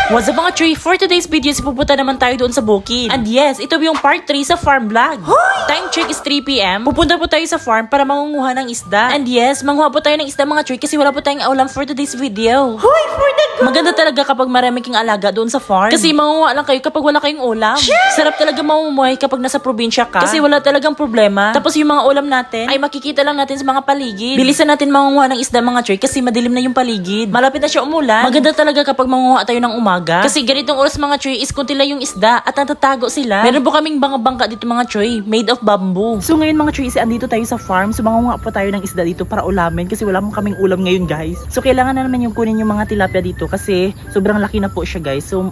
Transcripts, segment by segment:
What's up mga Choy? For today's video, pupunta naman tayo doon sa bukid. And yes, ito yung part 3 sa farm vlog. Time check is 3 PM. Pupunta po tayo sa farm para mangunguha ng isda. And yes, manguha po tayo ng isda mga Choy kasi wala po tayong ulam for today's video. Hoy, for the go! Maganda talaga kapag marami kang alaga doon sa farm. Kasi mangunguha lang kayo kapag wala kayong ulam. Sarap talaga mamumuhay kapag nasa probinsya ka. Kasi wala talagang problema. Tapos yung mga ulam natin ay makikita lang natin sa mga paligid. Bilisan natin mangunguha ng isda mga Choy kasi madilim na yung paligid. Malapit na siya umulan. Maganda talaga kapag mangunguha tayo ng umaga. Kasi ganitong oras mga Choy is kunti lang yung isda at natatago sila. Meron po kaming bangka dito mga Choy, made of bamboo. So ngayon mga Choy, andito tayo sa farm. So mangunguha po tayo ng isda dito para ulamin kasi wala mo kaming ulam ngayon guys. So kailangan na naman yung kunin yung mga tilapia dito kasi sobrang laki na po siya guys. So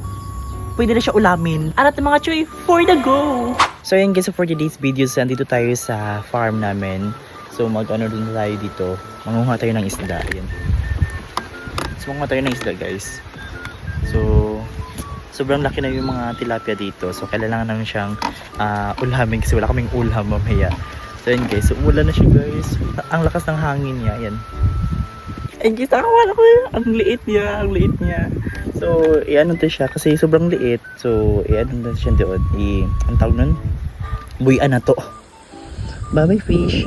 pwede na siya ulamin. Arat mga Choy, for the go! So ayun guys, so for today's video, so andito tayo sa farm namin. So mag-ano dun tayo dito, mangunguha tayo ng isda. Ayan. So mangunguha tayo ng isda guys. So sobrang laki na yung mga tilapia dito. So kailangan namin siyang ulamin kasi wala kaming ulam mamaya. So ayun guys, so umulan na siya guys. Ang lakas ng hangin niya, ayan. Ay guys, nakawala ko yun. Ang liit niya. So, i-ano to siya kasi sobrang liit. So, i-ano na siya doon. Ang tawag nun? Buyan na to. Bye-bye fish.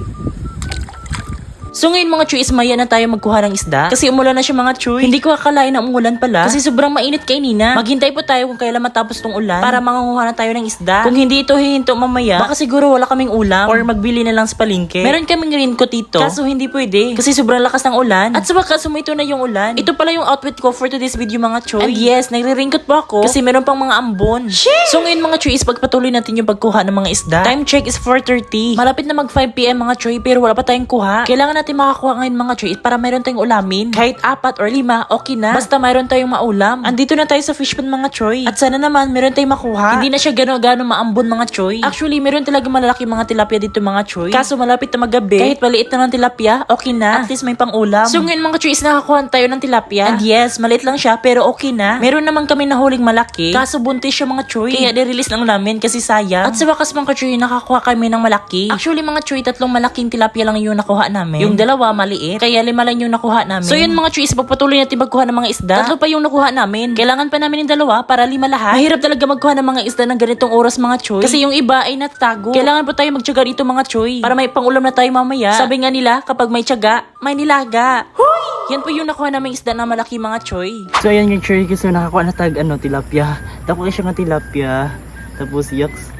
So ngayon mga Choy is maya na tayo magkuha ng isda. Kasi umulan na siya mga Choy. Hindi ko akalain na umulan pala. Kasi sobrang mainit kay Nina. Maghintay po tayo kung kailan matapos tong ulan. Para mangunguha na tayo ng isda. Kung hindi ito hihinto mamaya, baka siguro wala kaming ulam. Or magbili na lang sa palengke. Meron kaming raincoat dito. Kaso hindi pwede. Kasi sobrang lakas ng ulan. At sa wakas, sumito na yung ulan. Ito pala yung outfit ko for today's video mga Choy. And yes, nagre-raincoat po ako. Kasi meron pang mga ambon. So ngayon mga Choy is pagpatuloy natin yung pagkuha ng mga isda. Time check is 4:30. Malapit na mag 5 PM mga Choy pero wala pa tayong kuha. Kailangan natin makakuha ngayon mga Choy para mayroon tayong ulamin. Kahit 4 or 5, okay na. Basta mayroon tayong maulam. Andito na tayo sa fish pond mga Choy. At sana naman meron tayong makuha. Hindi na siya gano'n maambon mga Choy. Actually, meron talaga malalaki mga tilapia dito mga Choy. Kaso malapit na magabi. Kahit maliit na ng tilapia, okay na. At least may pang-ulam. So ngayon mga Choy is nakakuha tayo ng tilapia. And yes, maliit lang siya pero okay na. Meron naman kami nahuling malaki. Kaso buntis siya mga Choy. Kaya nirelease lang namin kasi sayang. At sa wakas mga Choy, nakakuha kami ng malaki. Actually mga Choy, 3 malaking tilapia lang yung nakuha namin. Yung 2 maliit. Kaya 5 lang yung nakuha namin. So yun mga Choy, pagpatuloy natin magkuha ng mga isda. 3 pa yung nakuha namin. Kailangan pa namin ng 2 para 5 lahat. Mahirap talaga magkuha ng mga isda ng ganitong oras mga Choy. Kasi yung iba ay natatago. Kailangan pa tayo magtiyaga dito mga Choy. Para may pangulam na tayo mamaya. Sabi nga nila, kapag may tiyaga, may nilaga. Huy! Yan po yung nakuha naming isda na malaki mga Choy. So ayan yung Choy kasi nakakuha na tag tilapia. Dako siya ng tilapia. Tapos yaks.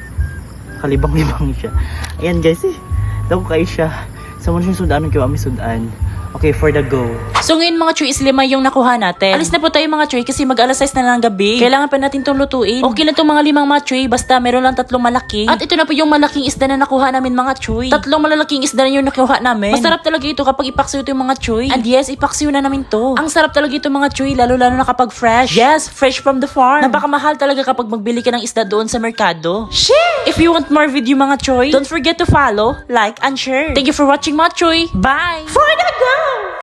Kalibang-libang siya. Ayan guys dako kayo siya. Sa mga sudan kaya kami sudan. Okay, for the go. So ngayon mga Choy is 5 yung nakuha natin. Alis na po tayo mga Choy kasi mag-alas 6 na ng gabi. Kailangan pa natin itong lutuin. Okay na itong mga 5 mga Choy basta meron lang 3 malaki. At ito na po yung malaking isda na nakuha namin mga Choy. 3 malalaking isda na yung nakuha namin. Masarap talaga ito kapag ipaksiw ito yung mga Choy. And yes, ipaksiw na namin to. Ang sarap talaga ito mga Choy lalo na kapag fresh. Yes, fresh from the farm. Napakamahal talaga kapag magbili ka ng isda doon sa merkado. If you want more video mga Choy, don't forget to follow, like, and share. Thank you for watching mga Choy. Bye! For the go!